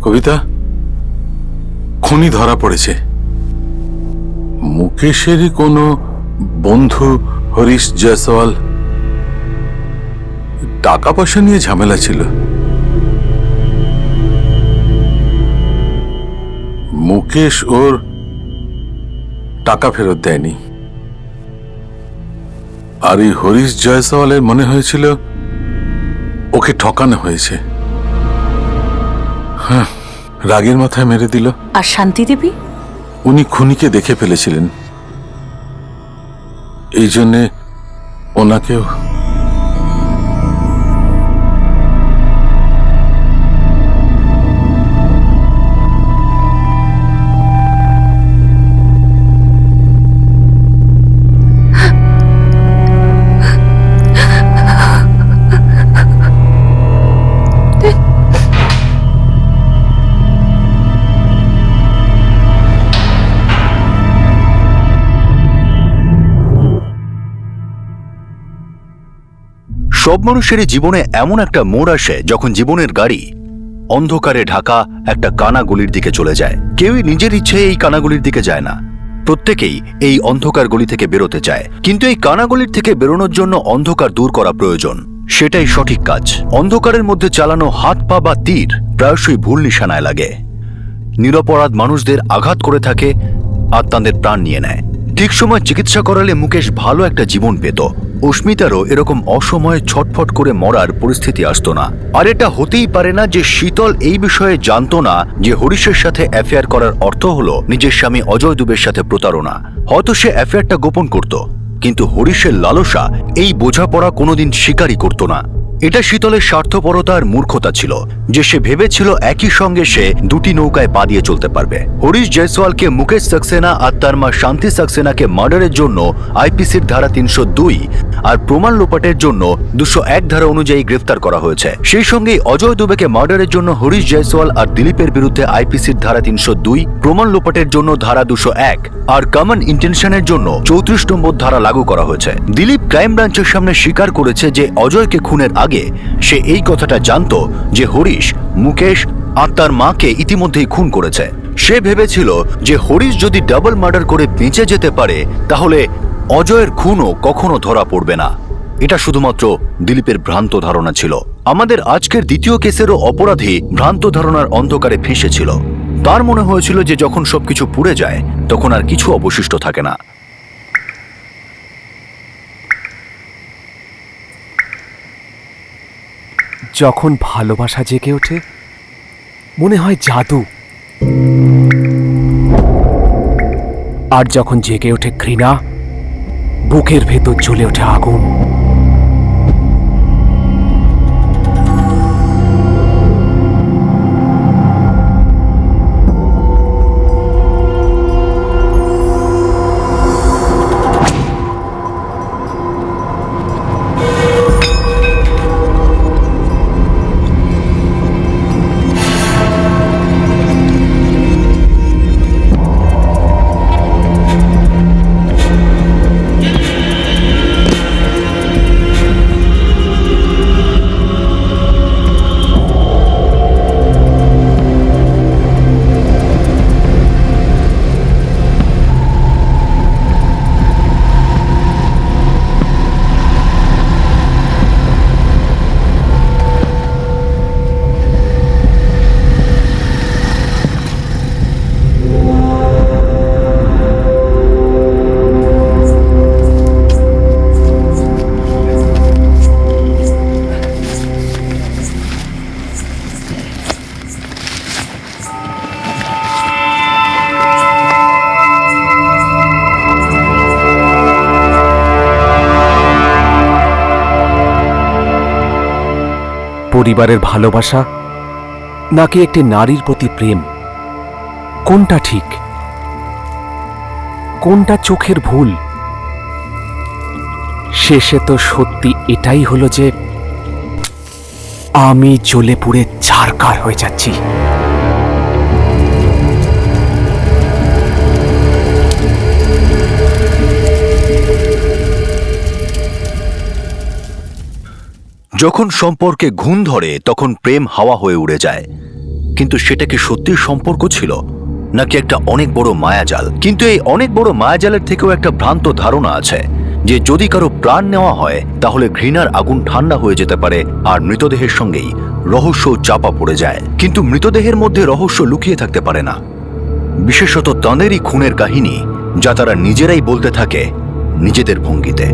কবিতা, খুনি ধরা পড়েছে। মুকেশেরই কোনো বন্ধু হরিশ জয়সওয়াল। টাকা পয়সা নিয়ে ঝামেলা ছিল। মুকেশ ওর টাকা ফেরত দেয়নি, আর এই হরিশ জয়সওয়ালের মনে হয়েছিল ওকে ঠকানো হয়েছে। হ্যাঁ, রাগের মাথায় মেরে দিল। আর শান্তি দেবী? উনি খুনিকে দেখে ফেলেছিলেন, এই জন্যে ওনাকেও। সব মানুষেরই জীবনে এমন একটা মোড় আসে যখন জীবনের গাড়ি অন্ধকারে ঢাকা একটা কানাগলির দিকে চলে যায়। কেউই নিজের ইচ্ছে এই কানাগলির দিকে যায় না, প্রত্যেকেই এই অন্ধকার গলি থেকে বেরোতে চায়। কিন্তু এই কানাগলির থেকে বেরোনোর জন্য অন্ধকার দূর করা প্রয়োজন, সেটাই সঠিক কাজ। অন্ধকারের মধ্যে চালানো হাত পা বা তীর প্রায়শই ভুল নিশানায় লাগে, নিরপরাধ মানুষদের আঘাত করে থাকে আর তাদের প্রাণ নিয়ে নেয়। ঠিক সময় চিকিৎসা করালে মুকেশ ভালো একটা জীবন পেত। অস্মিতারও এরকম অসময়ে ছটফট করে মরার পরিস্থিতি আসতো না। আর এটা হতেই পারে না যে শীতল এই বিষয়ে জানতো না যে হরিশের সাথে অ্যাফেয়ার করার অর্থ হলো নিজের স্বামী অজয় দুবের সাথে প্রতারণা। হয়তো সে অ্যাফেয়ারটা গোপন করত, কিন্তু হরিশের লালসা এই বোঝাপড়া কোনোদিন স্বীকারই করত না। এটা শীতলের স্বার্থপরতার মূর্খতা ছিল যে সে ভেবেছিল একই সঙ্গে সে দুটি নৌকায় পা দিয়ে চলতে পারবে। হরিশ জয়সওয়ালকে মুকেশ সাক্সেনা আর তার মা শান্তি সাক্সেনাকে মার্ডারের জন্য আইপিসির ধারা 302 আর প্রমাণ লোপাটের জন্য 201 ধারা অনুযায়ী গ্রেফতার করা হয়েছে। সেই সঙ্গে অজয় দুবেকে মার্ডারের জন্য হরিশ জয়সওয়াল আর দিলীপের বিরুদ্ধে আইপিসির ধারা 302, প্রমাণ লোপাটের জন্য ধারা 201 আর কমন ইন্টেনশনের জন্য 34 নম্বর ধারা লাগু করা হয়েছে। দিলীপ ক্রাইম ব্রাঞ্চের সামনে স্বীকার করেছে যে অজয়কে খুনের আগে সে এই কথাটা জানতো যে হরিশ মুকেশ আর তার মাকে ইতিমধ্যেই খুন করেছে। সে ভেবেছিল যে হরিশ যদি ডাবল মার্ডার করে বেঁচে যেতে পারে তাহলে অজয়ের খুনও কখনো ধরা পড়বে না। এটা শুধুমাত্র দিলীপের ভ্রান্ত ধারণা ছিল। আমাদের আজকের দ্বিতীয় কেসেরও অপরাধী ভ্রান্ত ধারণার অন্ধকারে ফেঁসেছিল। তার মনে হয়েছিল যে যখন সবকিছু পুড়ে যায় তখন আর কিছু অবশিষ্ট থাকে না। যখন ভালোবাসা জেগে ওঠে মনে হয় জাদু, আর যখন জেগে ওঠে ঘৃণা বুকের ভেতর জ্বলে ওঠে আগুন। পরিবারের ভালোবাসা নাকি একটি নারীর প্রতি প্রেম, কোনটা ঠিক, কোনটা চোখের ভুল? শেষে তো সত্যি এটাই হলো যে আমি জ্বলে পুড়ে ছারখার হয়ে যাচ্ছি। যখন সম্পর্কে ঘুণ ধরে তখন প্রেম হাওয়া হয়ে উড়ে যায়। কিন্তু সেটা কি সত্যি সম্পর্ক ছিল নাকি একটা অনেক বড় মায়াজাল? কিন্তু এই অনেক বড় মায়াজালের থেকেও একটা ভ্রান্ত ধারণা আছে যে যদি কারো প্রাণ নেওয়া হয় তাহলে ঘৃণার আগুন ঠান্ডা হয়ে যেতে পারে আর মৃতদেহের সঙ্গেই রহস্য চাপা পড়ে যায়। কিন্তু মৃতদেহের মধ্যে রহস্য লুকিয়ে থাকতে পারে না, বিশেষত তাঁদেরই খুনের কাহিনী যা তারা নিজেরাই বলতে থাকে নিজেদের ভঙ্গিতে।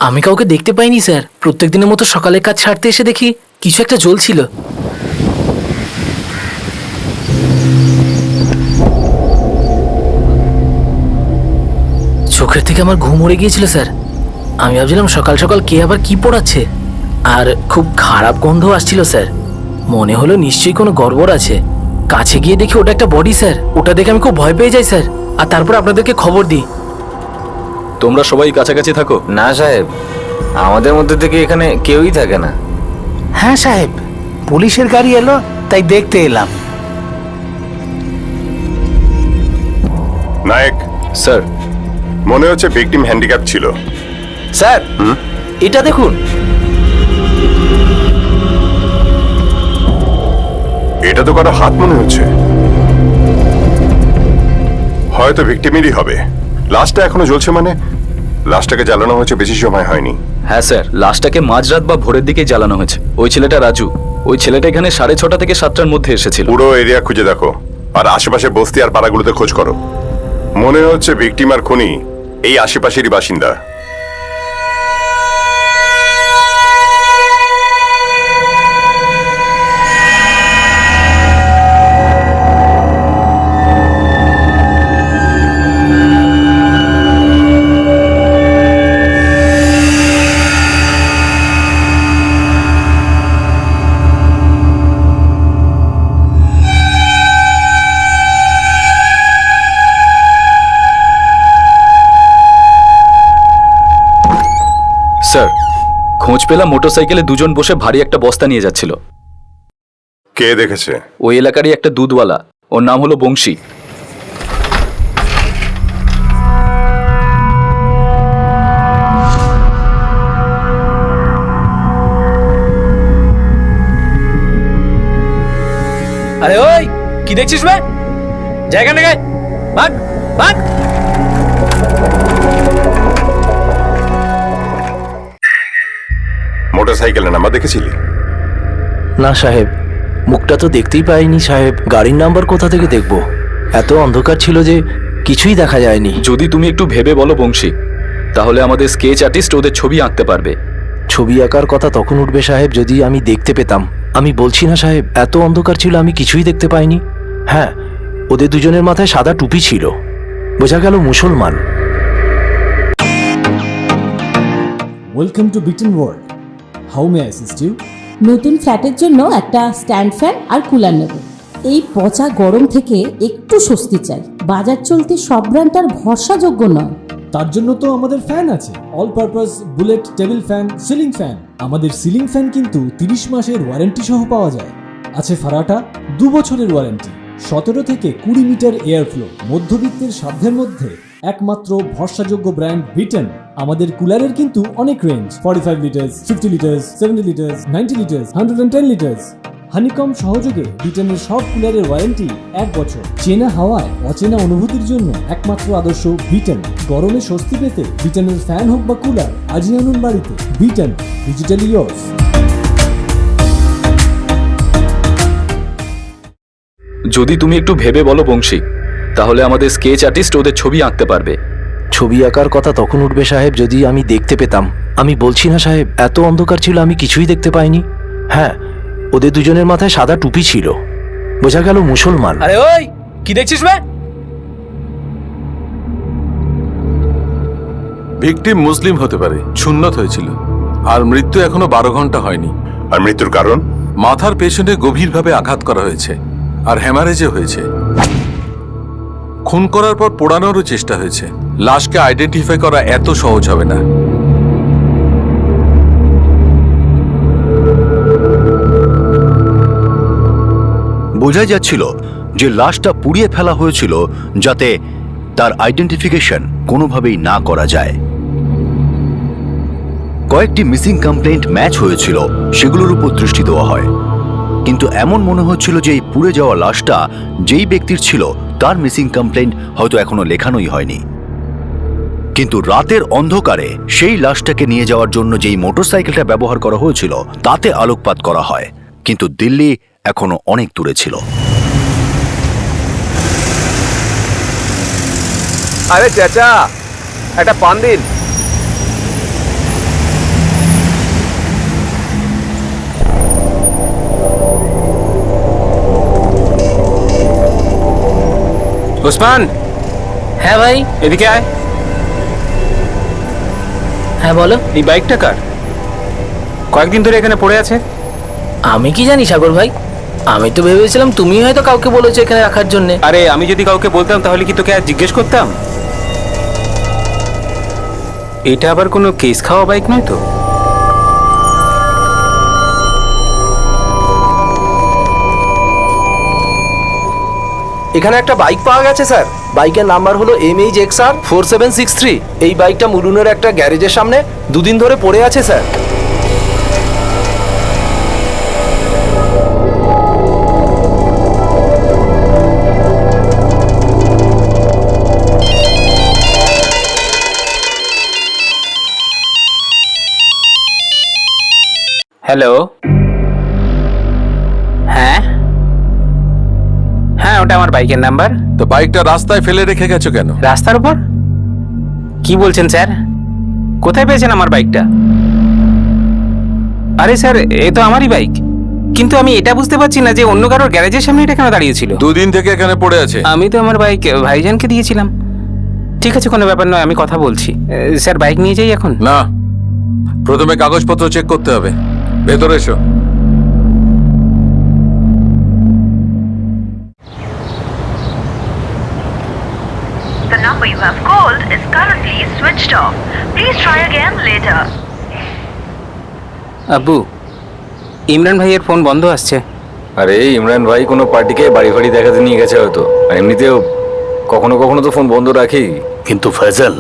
আমি কাউকে দেখতে পাইনি স্যার। প্রত্যেক দিনের মতো সকালে কাজ ছাড়তে এসে দেখি কিছু একটা জ্বলছিল। চোখের থেকে আমার ঘুম উড়ে গিয়েছিল স্যার। আমি ভাবছিলাম সকাল সকাল কে আবার কি পোড়াচ্ছে, আর খুব খারাপ গন্ধ আসছিল স্যার। মনে হলো নিশ্চয়ই কোনো গড়বড় আছে। কাছে গিয়ে দেখি ওটা একটা বডি স্যার। ওটা দেখে আমি খুব ভয় পেয়ে যাই স্যার, আর তারপর আপনাদেরকে খবর দিই। তোমরা সবাই কাছাকাছি থাকো। না সাহেব, আমাদের মধ্যে থেকে এখানে কেউই থাকে না। হ্যাঁ সাহেব, পুলিশের গাড়ি এলো তাই দেখতে এলাম। নায়ক, স্যার, মনে হচ্ছে ভিকটিম হ্যান্ডিক্যাপ ছিল। স্যার, এটা দেখুন। এটা তো কারো হাত মনে হচ্ছে। হয়তো ভিকটিমেরই হবে। লাশটা এখনো জ্বলছে মানে লাশটাকে জ্বালানো হয়েছে বেশি সময় হয়নি। হ্যাঁ স্যার, লাশটাকে মাঝরাত বা ভোরের দিকে জ্বালানো হয়েছে। ওই ছেলেটা রাজু, ওই ছেলেটা এখানে 6:30 থেকে 7টার মধ্যে এসেছিল। পুরো এরিয়া খুঁজে দেখো আর আশেপাশে বস্তি আর পাড়াগুলোতে খোঁজ করো। মনে হচ্ছে ভিকটিম আর খুনি এই আশেপাশেরই বাসিন্দা। স্যার, খোঁজ পেলাম মোটরসাইকেলে দুজন বসে ভারী একটা বস্তা নিয়ে যাচ্ছিল। কে দেখেছে? ওই এলাকারই একটা দুধওয়ালা, ওর নাম হলো বংশী। আরে ওই কি দেখছিস বে? জায়গা নেই, ভাগ ভাগ। মোটরসাইকেলের নাম্বার দেখেছিলি? না সাহেব, মুখটা তো দেখতেই পাইনি সাহেব। গাড়ির নাম্বার কোথা থেকে দেখব? এত অন্ধকার ছিল যে কিছুই দেখা যায়নি। যদি তুমি একটু ভেবে বলো বংশী, তাহলে আমাদের স্কেচ আর্টিস্ট ওদের ছবি আঁকতে পারবে। ছবি আঁকার কথা তখন উঠবে সাহেব যদি আমি দেখতে পেতাম। আমি বলছি না সাহেব, এত অন্ধকার ছিল আমি কিছুই দেখতে পাইনি। হ্যাঁ, ওদের দুজনের মাথায় সাদা টুপি ছিল, বোঝা গেল মুসলমান। Welcome to bitten world. How may I assist you? নতুন ফ্ল্যাটের জন্য একটা স্ট্যান্ড ফ্যান আর কুলার নেব। এই পচা গরম থেকে একটু স্বস্তি চাই। বাজার চলতে সব ব্র্যান্ড আর ভরসাযোগ্য নয়। তার জন্য তো আমাদের ফ্যান আছে, all purpose bullet table fan, ceiling fan. আমাদের সিলিং ফ্যান কিন্তু 30 মাসের ওয়ারেন্টি সহ পাওয়া যায়। আছে ফারাটা 2 বছরের ওয়ারেন্টি, 17 থেকে 20 মিটার এয়ার ফ্লো। মধ্যবিত্তের সাধ্যের মধ্যে একমাত্র ভরসাযোগ্য ব্র্যান্ড বিটেন। আমাদের কুলারের কিন্তু অনেক range, 45 litres, 50 litres, 70 litres, 90 litres, 110 litres. Honeycomb সহযোগে বিটেনের সব কুলারের ওয়ারেন্টি 1 বছর। চেনা হাওয়ায় অচেনা অনুভূতির জন্য একমাত্র আদর্শ বিটেন। গরমে স্বস্তি পেতে বিটেনের ফ্যান হোক বা কুলার, আজই আনুন বাড়িতে। Beaten, digitally years. যদি তুমি একটু ভেবে বলো বংশী, তাহলে আমাদের স্কেচ আর্টিস্ট ওদের ছবি আঁকতে পারবে। ছবি আঁকার কথা তখন উঠবে সাহেব যদি আমি দেখতে পেতাম। আমি বলছি না সাহেব, এত অন্ধকার ছিল আমি কিছুই দেখতে পাইনি। হ্যাঁ, ওদের দুজনের মাথায় সাদা টুপি ছিল, বোঝা গেল মুসলমান। আরে ওই কি দেখছিস বে? ভিকটিম মুসলিম হতে পারে, সুন্নত হয়েছিল, আর মৃত্যু এখনো 12 ঘন্টা হয়নি। আর মৃত্যুর কারণ? মাথার পেছনে গভীরভাবে আঘাত করা হয়েছে আর হ্যামারেজও হয়েছে। খুন করার পর পোড়ানোরও চেষ্টা হয়েছে। লাশকে আইডেন্টিফাই করা এত সহজ হবে না। বোঝাই যাচ্ছিল যে লাশটা পুড়িয়ে ফেলা হয়েছিল যাতে তার আইডেন্টিফিকেশন কোনোভাবেই না করা যায়। কয়েকটি মিসিং কমপ্লেন্ট ম্যাচ হয়েছিল, সেগুলোর উপর দৃষ্টি দেওয়া হয়, কিন্তু এমন মনে হচ্ছিল যে এই পুড়ে যাওয়া লাশটা যেই ব্যক্তির ছিল তার মিসিং কমপ্লেন্ট হয়তো এখনো লেখানোই হয়নি। কিন্তু রাতের অন্ধকারে সেই লাশটাকে নিয়ে যাওয়ার জন্য যেই মোটরসাইকেলটা ব্যবহার করা হয়েছিল তাতে আলোকপাত করা হয়, কিন্তু দিল্লি এখনো অনেক দূরে ছিল। আরে চাচা, একটা পান দিন। ওসমান। হ্যাঁ ভাই, এদিকে আয়। হ্যাঁ বলো। এই বাইকটা কার? কয়েকদিন ধরে এখানে পড়ে আছে। আমি কি জানি সাগর ভাই, আমি তো ভেবেছিলাম তুমি হয়তো কাউকে বলেছো এখানে রাখার জন্য। আরে আমি যদি কাউকে বলতাম তাহলে কি তোকে আর জিজ্ঞেস করতাম? এটা আবার কোনো কেস খাওয়া বাইক নয় তো? এখানে একটা বাইক পাওয়া গেছে স্যার। বাইকের নাম্বার হলো MHXR 4763। এই বাইকটা মুলুনের একটা গ্যারেজের সামনে দুদিন ধরে পড়ে আছে স্যার। হ্যালো, হ্যাঁ হ্যাঁ, ওটা আমার বাইকের নাম্বার। তো বাইকটা রাস্তায় ফেলে রেখে গেছো কেন? রাস্তার উপর? কি বলছেন স্যার? কোথায় পেয়েছেন আমার বাইকটা? আরে স্যার, এ তো আমারই বাইক, কিন্তু আমি এটা বুঝতে পারছি না যে অন্য কারোর গ্যারেজের সামনে এটা কেন দাঁড়িয়েছিল। দুদিন থেকে এখানে পড়ে আছে। আমি তো আমার বাইক ভাইজানকে দিয়েছিলাম। ঠিক আছে, কোনো ব্যাপার নয়, আমি কথা বলছি। স্যার, বাইক নিয়ে যাই এখন? না, প্রথমে কাগজপত্র চেক করতে হবে। ভেতরে এসো। The number you have called is currently switched off. Please try again later. আব্বু, ইমরান ভাইয়ের ফোন বন্ধ আসছে। আরে ইমরান ভাই কোনো পার্টিকে বাড়ি ফাড়ি দেখাতে নিয়ে গেছে হয়তো, আর এমনিতেও কখনো কখনো তো ফোন বন্ধ রাখেই। কিন্তু ফয়সাল,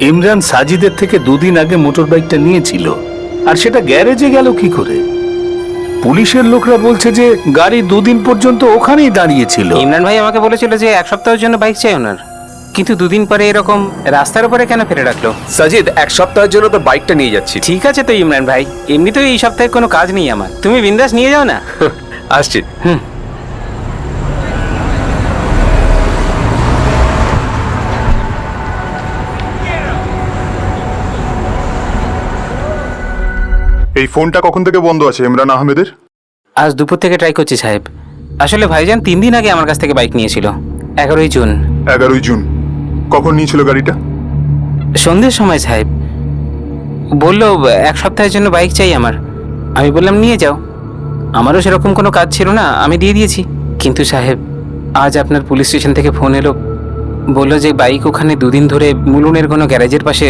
ইমরান সাজিদের থেকে দুদিন আগে মোটর বাইকটা নিয়েছিল, আর সেটা গ্যারেজে গেল কি করে? পুলিশের লোকরা বলছে যে গাড়ি দুদিন পর্যন্ত ওখানেই দাঁড়িয়েছিল। ইমরান ভাই আমাকে বলেছিল যে এক সপ্তাহের জন্য বাইক চাই ওনার, কিন্তু দুদিন পরে এরকম রাস্তার উপরে কেন ফেলে রাখলো? সাজিদ, এক সপ্তাহের জন্য তো বাইকটা নিয়ে যাচ্ছি। ঠিক আছে তো ইমরান ভাই, এমনিতেও এই সপ্তাহে কোনো কাজ নেই আমার, তুমি বিন্দাস নিয়ে যাও না। আসছি। এই ফোনটা কখন থেকে বন্ধ আছে ইমরান আহমেদের? আজ দুপুর থেকে ট্রাই করছি সাহেব। আসলে ভাইজান 3 দিন আগে আমার কাছ থেকে বাইক নিয়েছিল, 11ই জুন। 11ই জুন? কখন নিয়েছিল গাড়িটা? সন্ধ্যের সময় সাহেব। বললো এক সপ্তাহের জন্য বাইক চাই আমার। আমি বললাম নিয়ে যাও, আমারও সেরকম কোনো কাজ ছিল না, আমি দিয়ে দিয়েছি। কিন্তু সাহেব, আজ আপনার পুলিশ স্টেশন থেকে ফোন এলো, বললো যে বাইক ওখানে দুদিন ধরে মুলুনের কোনো গ্যারেজের পাশে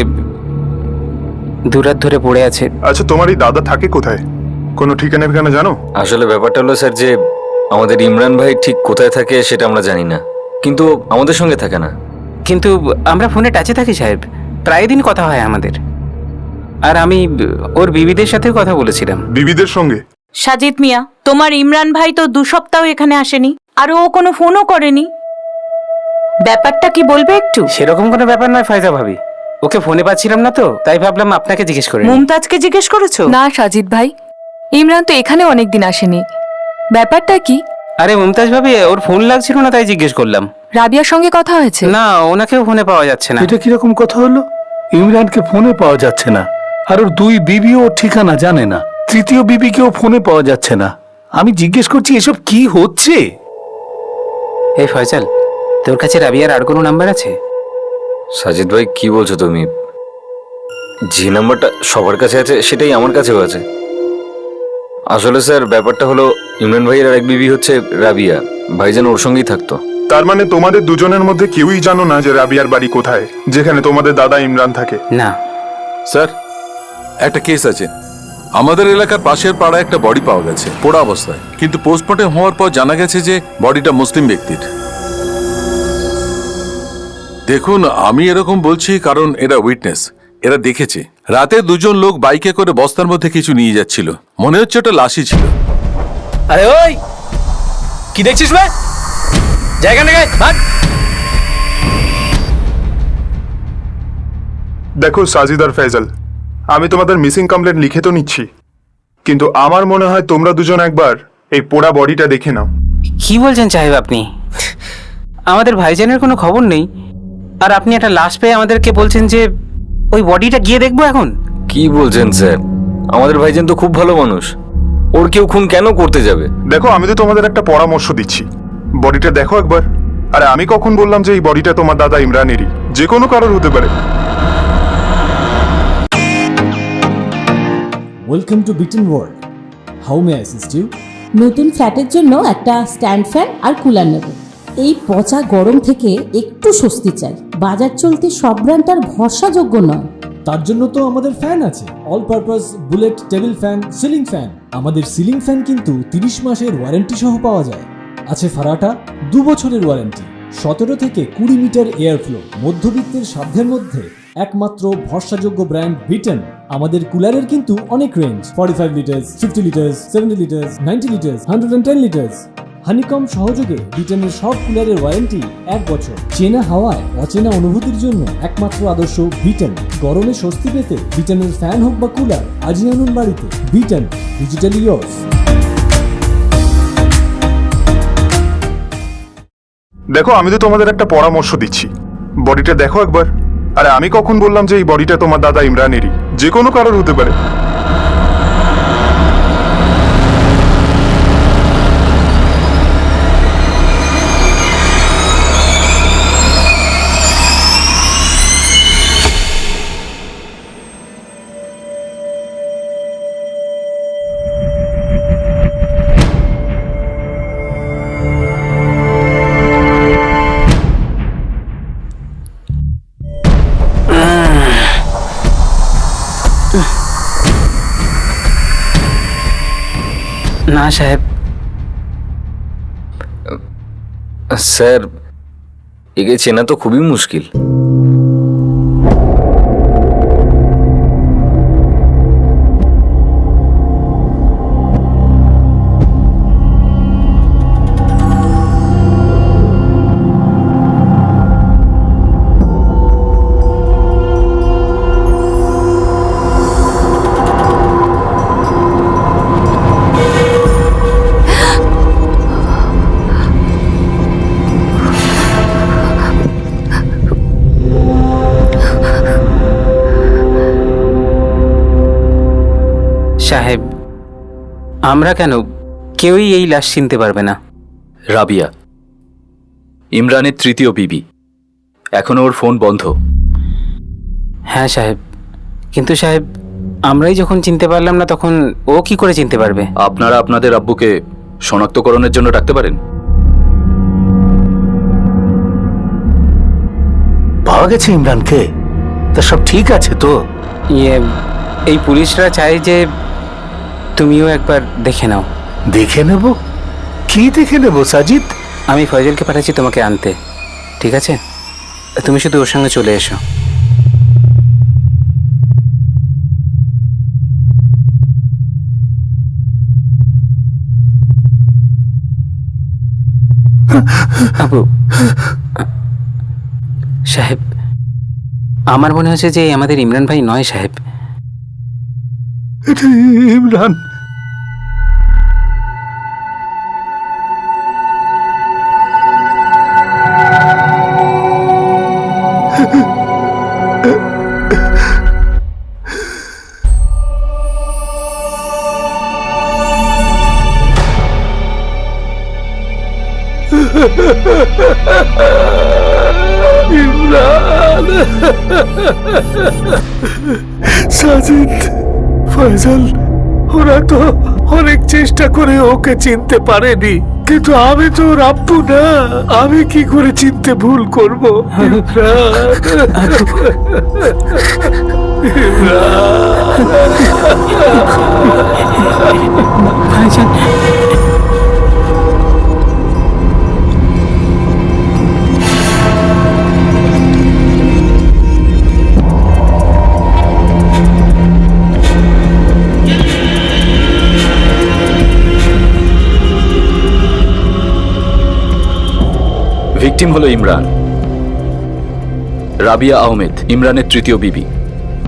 দুরাত ধরে পড়ে আছে। আচ্ছা, তোমার এই দাদা থাকে কোথায়? কোনো ঠিকানা ফিকানা জানো? আসলে ব্যাপারটা হলো স্যার যে আমাদের ইমরান ভাই ঠিক কোথায় থাকে সেটা আমরা জানি না, কিন্তু আমাদের সঙ্গে থাকে না। কিন্তু আমরা ফোনে টাচে থাকি সাহেব, প্রায় দিন কথা হয় আমাদের। আর আমি ওর বিবিদের সাথেও কথা বলেছিলাম। বিবিদের সঙ্গে? সাজিদ মিয়া, তোমার ইমরান ভাই তো 2 সপ্তাহ এখানে আসেনি, আর ও কোনো ফোনও করেনি। ব্যাপারটা কি বলবে একটু? সেরকম কোনো ব্যাপার নয় ফায়জা ভাবি, ওকে ফোনে পাচ্ছিলাম না তো, তাই ভাবলাম আপনাকে জিজ্ঞেস করে নিই। মুমতাজকে জিজ্ঞেস করেছো? না সাজিদ ভাই, ইমরান তো এখানে অনেকদিন আসেনি। ব্যাপারটা কি? আরে মুমতাজ ভাবি, ওর ফোন লাগছিল না তাই জিজ্ঞেস করলাম। রাবিয়ার সঙ্গে কথা হয়েছে? না, ওনাকেও ফোনে পাওয়া যাচ্ছে না। এটা কিরকম কথা হলো? ইমরানকে ফোনে পাওয়া যাচ্ছে না, আর ওর 2 বিবিও ওর ঠিকানা জানে না, 3য় বিবিকেও ফোনে পাওয়া যাচ্ছে না। আমি জিজ্ঞেস করছি এসব কি হচ্ছে? এই ফয়সাল, তোর কাছে রাবিয়ার আর কোনো নাম্বার আছে? সাজিদ ভাই, কি বলছো তুমি? যে নাম্বারটা সবার কাছে আছে সেটাই আমার কাছেও আছে। আসলে স্যার ব্যাপারটা হলো ইমরান ভাইয়ের আর এক বিবি হচ্ছে রাবিয়া, ভাইজান ওর সঙ্গেই থাকতো। তার মানে তোমাদের দুজনের মধ্যে কেউই জানো না যে রাবিয়ার বাড়ি কোথায়, যেখানে তোমাদের দাদা ইমরান থাকে? না স্যার, একটা কেস আছে। আমাদের এলাকার পাশের পাড়ায় একটা বডি পাওয়া গেছে পোড়া অবস্থায়, কিন্তু পোস্টমর্টম হওয়ার পর জানা গেছে যে বডিটা মুসলিম ব্যক্তির। দেখুন, আমি এরকম বলছি কারণ এরা উইটনেস, এরা দেখেছে রাতে 2জন লোক বাইকে করে বস্তার মধ্যে কিছু নিয়ে যাচ্ছিল, মনে হচ্ছে ওটা লাশই ছিল। আরে ওই কি দেখছিস বে? জায়গা নেই, ভাগ। দেখো সাজিদ আর ফয়সাল, আমি তোমাদের মিসিং কমপ্লেন লিখে তো নিচ্ছি, কিন্তু আমার মনে হয় তোমরা দুজন একবার এই পোড়া বডিটা দেখে নাও। কি বলছেন সাহেব আপনি? আমাদের ভাইজানের কোনো খবর নেই, আর আপনি একটা লাশ পেয়ে আমাদেরকে বলছেন যে ওই বডিটা গিয়ে দেখবো এখন? কি বলছেন স্যার? আমাদের ভাইজান তো খুব ভালো মানুষ, ওর কেউ খুন কেন করতে যাবে? দেখো, আমি তো তোমাদের একটা পরামর্শ দিচ্ছি, বডিটা দেখো একবার। আরে আমি কখন বললাম যে এই বডিটা তোমার দাদা ইমরানেরই? যে কোনো কারোর হতে পারে। Welcome to Beaten World. How may I assist you? নতুন ফ্ল্যাটের জন্য একটা স্ট্যান্ড ফ্যান আর কুলার নেব। এই পচা গরম থেকে একটু স্বস্তি চাই। বাজার চলতে সব ব্র্যান্ড আর ভরসাযোগ্য নয়। তার জন্য তো আমাদের ফ্যান আছে, all purpose bullet table fan, ceiling fan. আমাদের সিলিং ফ্যান কিন্তু 30 মাসের ওয়ারেন্টি সহ পাওয়া যায়। আছে ফারাটা 2 বছরের ওয়ারেন্টি, 17 থেকে 20 মিটার এয়ার ফ্লো, মধ্যবিত্তের সাধ্যের মধ্যে একমাত্র ভরসাযোগ্য ব্র্যান্ড বিটন। আমাদের কুলারের কিন্তু অনেক range, 45 litres, 50 litres, 70 litres, 90 litres, 110 litres. Honeycomb সহযোগে বিটনের সব কুলারের ওয়ারেন্টি 1 বছর। চেনা হাওয়ায় অচেনা অনুভূতির জন্য একমাত্র আদর্শ বিটন। গরমে স্বস্তি পেতে বিটনের ফ্যান হোক বা কুলার, আজই আনুন বাড়িতে। Vuitton, digitally yours. দেখো, আমি তো তোমাদের একটা পরামর্শ দিচ্ছি, বডিটা দেখো একবার। আরে আমি কখন বললাম যে এই বডিটা তোমার দাদা ইমরানেরই? যে কোনো কারোর হতে পারে। না সাহেব। স্যার, একে চেনা তো খুবই মুশকিল। সাহেব, আমরা কেন, কেউই এই লাশ চিনতে পারবে না। রাবিয়া, ইমরানের তৃতীয় বিবি, এখনো ওর ফোন বন্ধ। হ্যাঁ সাহেব, কিন্তু সাহেব আমরাই যখন চিনতে পারলাম না তখন ও কি করে চিনতে পারবে? আপনারা আপনাদের আব্বুকে শনাক্তকরণের জন্য ডাকতে পারেন। পাওয়া গেছে ইমরানকে? তা সব ঠিক আছে তো? এই পুলিশরা চায় যে তুমিও একবার দেখে নাও। দেখে নেব? কি দেখে নেব সাজিদ? আমি ফয়জলকে পাঠাচ্ছি তোমাকে আনতে, ঠিক আছে? তুমি শুধু ওর সঙ্গে চলে এসো। আবু সাহেব, আমার মনে হচ্ছে যে আমাদের ইমরান ভাই নয় সাহেব। এটা ইমরান। ইমরান, সাজিদ, ফয়জল, ওরা তো অনেক চেষ্টা করে ওকে চিনতে পারেনি, কিন্তু আমি তো ওর আব্বু না, আমি কি করে চিনতে ভুল করবো? ভাইজান, ভিকটিম হলো ইমরান, রাবিয়া আহমেদ, ইমরানের তৃতীয় বিবি।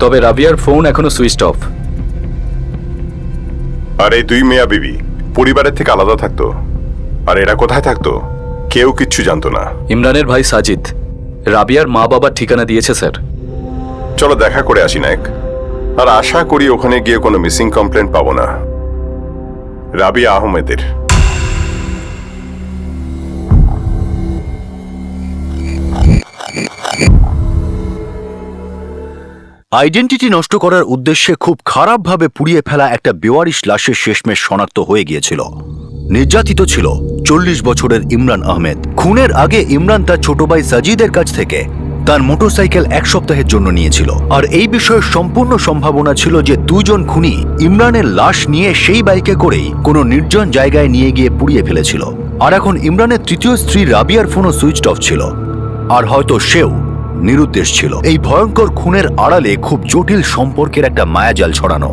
তবে রাবিয়ার ফোন এখনো সুইচড অফ। আর এই 2 মেয়া বিবি পরিবারের থেকে আলাদা থাকতো, আর এরা কোথায় থাকতো কেউ কিচ্ছু জানতো না। ইমরানের ভাই সাজিদ রাবিয়ার মা বাবার ঠিকানা দিয়েছে স্যার। চলো দেখা করে আসি নায়ক, আর আশা করি ওখানে গিয়ে কোনো মিসিং কমপ্লেন পাবো না রাবিয়া আহমেদের। আইডেন্টিটি নষ্ট করার উদ্দেশ্যে খুব খারাপভাবে পুড়িয়ে ফেলা একটা বেওয়ারিশ লাশের শেষমেশ শনাক্ত হয়ে গিয়েছিল। নির্যাতিত ছিল 40 বছরের ইমরান আহমেদ। খুনের আগে ইমরান তার ছোট ভাই সাজিদের কাছ থেকে তার মোটরসাইকেল 1 সপ্তাহের জন্য নিয়েছিল। আর এই বিষয়ে সম্পূর্ণ সম্ভাবনা ছিল যে দুজন খুনি ইমরানের লাশ নিয়ে সেই বাইকে করেই কোনো নির্জন জায়গায় নিয়ে গিয়ে পুড়িয়ে ফেলেছিল। আর এখন ইমরানের তৃতীয় স্ত্রী রাবিয়ার ফোনও সুইচ অফ ছিল, আর হয়তো সেও নিরুদ্দেশ ছিল। এই ভয়ঙ্কর খুনের আড়ালে খুব জটিল সম্পর্কের একটা মায়াজাল ছড়ানো,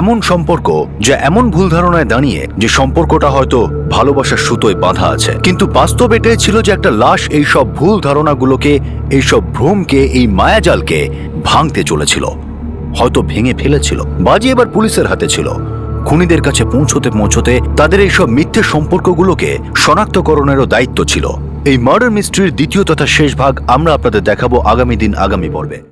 এমন সম্পর্ক যা এমন ভুল ধারণায় দাঁড়িয়ে যে সম্পর্কটা হয়তো ভালোবাসার সুতোয় বাঁধা আছে, কিন্তু বাস্তব এটাই ছিল যে একটা লাশ এইসব ভুল ধারণাগুলোকে, এইসব ভ্রমকে, এই মায়াজালকে ভাঙতে চলেছিল, হয়তো ভেঙে ফেলেছিল। বাজি এবার পুলিশের হাতে ছিল। খুনিদের কাছে পৌঁছতে পৌঁছতে তাদের এইসব মিথ্যে সম্পর্কগুলোকে শনাক্তকরণেরও দায়িত্ব ছিল। এই মার্ডার মিস্ট্রির দ্বিতীয় তথা শেষ ভাগ আমরা আপনাদের দেখাবো আগামী দিন আগামী পর্বে।